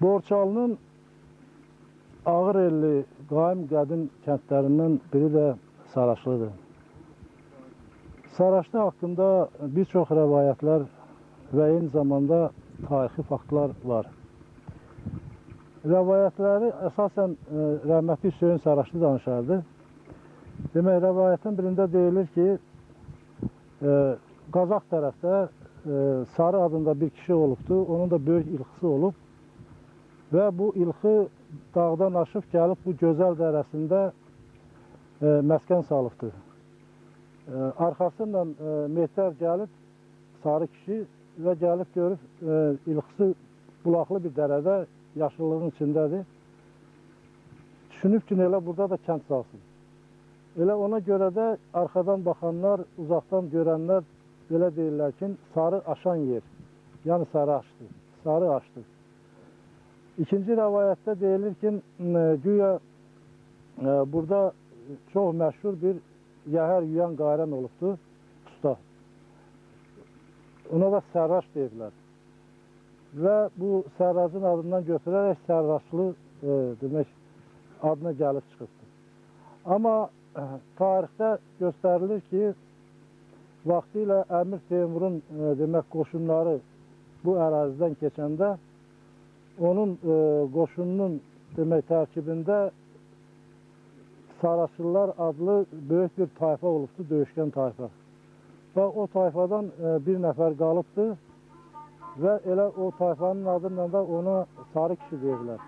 Borçalının ağır elli qaim qədim kəndlərindən biri də Saraçlıdır. Saraçlı haqqında bir çox rəvayətlər və eyni zamanda tarixi faktlar var. Rəvayətləri əsasən rəhmətli Hüseyin Saraçlı danışardı. Demək, rəvayətin birində deyilir ki, Qazaq tərəfdə Sarı adında bir kişi olubdur, onun da böyük ilxısı olub. Və bu ilxı dağdan aşıb gəlib bu gözəl dərəsində məskən salıbdır. Arxasından Mehdər gəlib, sarı kişi və gəlib görüb ilxısı bulaqlı bir dərədə, yaşıllığın içindədir. Düşünüb ki, elə burada da kənd salsın. Elə ona görə də arxadan baxanlar, uzaqdan görənlər belə deyirlər ki, sarı aşan yer, yəni sarı aşdı, sarı aşdı. İkinci rəvayətdə deyilir ki, güya burada çox məşhur bir yəhər yüyən qayrən olubdur, usta. Ona da Sərraç deyirlər. Və bu Sərracın adından götürərək Sərraçlı demək, adına gəlib çıxıbdır. Amma tarixdə göstərilir ki, vaxtilə Əmir Teymurun demək, qoşunları bu ərazidən keçəndə onun qoşununun demək, tərkibində Saraçlılar adlı böyük bir tayfa olubdur, döyüşkən tayfa. Və o tayfadan bir nəfər qalıbdır və elə o tayfanın adından da ona sarı kişi deyirlər.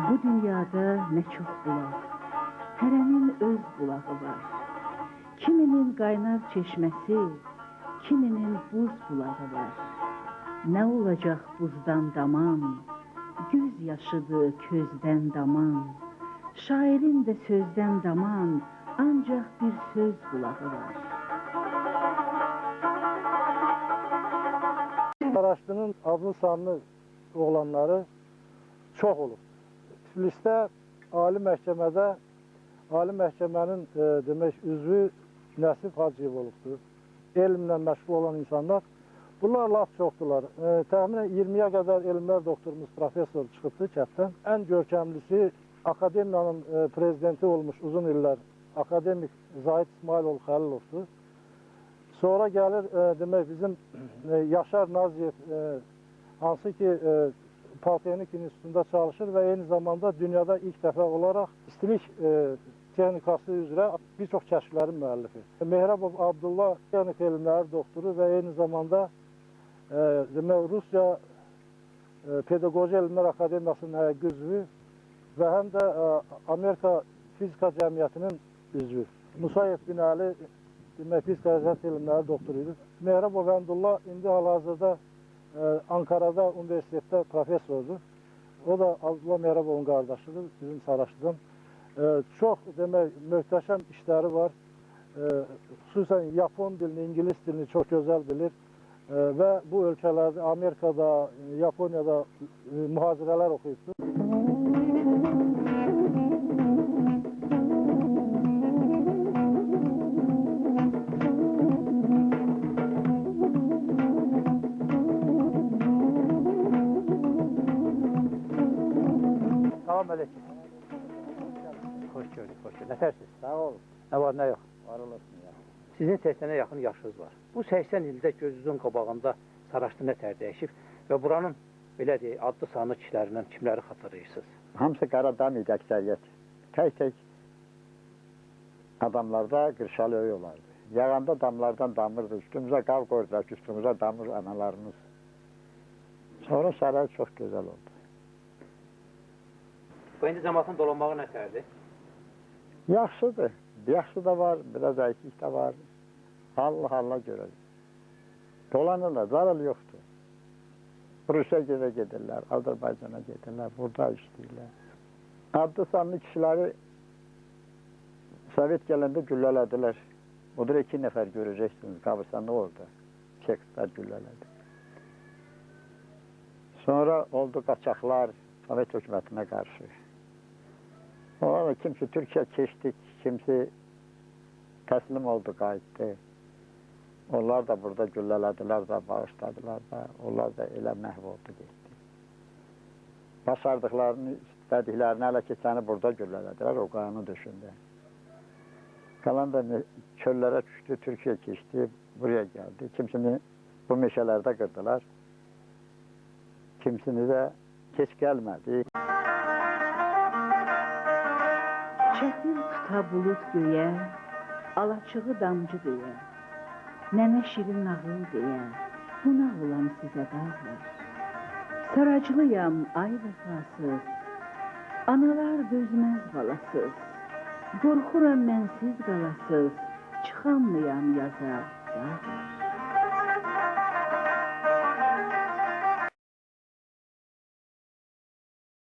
Bu dünyada nə çox bulaq, hərənin öz bulağı var. Kiminin qaynar çeşməsi, kiminin buz bulağı var. Nə olacaq buzdan daman, göz yaşıdır közdən daman. Şairin də sözdən daman, ancaq bir söz bulağı var. Saraçlının adlı sanlı oğlanları çox olub. Tiflisdə Ali məhkəmədə, Ali məhkəmənin demək, üzvü Nəsib Hacıyev olubdur. Elmlə məşğul olan insanlar. Bunlar laf çoxdular. Təxminən 20-yə qədər elmlər doktorumuz, professor çıxıbdır kənddən. Ən görkəmlisi akademiyanın prezidenti olmuş uzun illər akademik Zahid İsmailoğlu Xəlilovdur. Sonra gəlir demək, bizim Yaşar Naziyev, hansı ki Politexnik İnstitutunda çalışır və eyni zamanda dünyada ilk dəfə olaraq istilik texnikası üzrə bir çox kəşflərin müəllifi. Mehrabov Abdullah texnik elmləri doktoru və eyni zamanda Rusya Pedaqoji Elmlər Akademiyasının həqiqi üzvü və həm də Amerika Fizika Cəmiyyətinin üzvü. Musayev Binəli Fizika elmləri doktoru idi. Mehrabov Abdullah indi hal-hazırda Ankara'da universitetdə professordur. O da Abdullah Mehrabovun qardaşıdır, bizim Saraçlıdan. Çox demək, möhtəşəm işləri var. Xüsusən Yapon dilini, İngilis dilini çox gözəl bilir. Və bu ölkələrdə, Amerikada, Yaponiyada mühazirələr oxuyubdur. Salam aleyküm. Hoş gördük, hoş gördük. Nətərsiniz? Sağ olun. Nə var, nə yox? Var olasın ya. Sizin 80'e yaxın yaşınız var. Bu 80 ildə gözünüzün qabağında Saraçlı nətər dəyişib və buranın, belə deyək, adlı sanlı kişilərindən kimləri xatırlayırsınız? Hamısı Qaradam idi əksəriyyət. Tək-tək adamlarda qırşalı öy olardı. Yağanda damlardan damırdı, üstümüzə qav qoydular, üstümüzə damır analarımız. Sonra saray çox gözəl oldu. Bu indi cəmaatın dolanmağı nətərdir? Yaxşıdır. Yaxşı da var, biraz əyklik də var. Allah görək. Dolanırlar, zarar yoxdur. Rusiyaya gedirlər, Azərbaycana gedirlər, burada işləyirlər. Adlı sanlı kişiləri Sovet gələndə güllələdilər. Odur 2 nəfər görəcəksiniz, qabırsanlı orada. Çekistlər güllələdi. Sonra oldu qaçaqlar Sovet hökumətinə qarşı. Orada kimisi Türkiyə keçdik, kimisi təslim oldu, qayıtdı. Onlar da burada güllələdilər də, bağışladılar da. Onlar da elə məhv oldu getdi. Başardıqlarını, istədiklərini ələ keçəni burada güllələdilər, o qayanın döşündə. Qalan da çöllərə düşdü, Türkiyə keçdi, buraya gəldi. Kimsini bu meşələrdə qırdılar. Kimsini də heç gəlmədi. Çətin tuta bulud göyə, alaçığı damcı deyə, nənə şirin nağıl deyə, qonaq olam sizə dağlar. Saraclıyam ay vəfasız, analar dözməz balasız, qorxuram mənsiz qalasız, çıxanmayam yaza dağlar.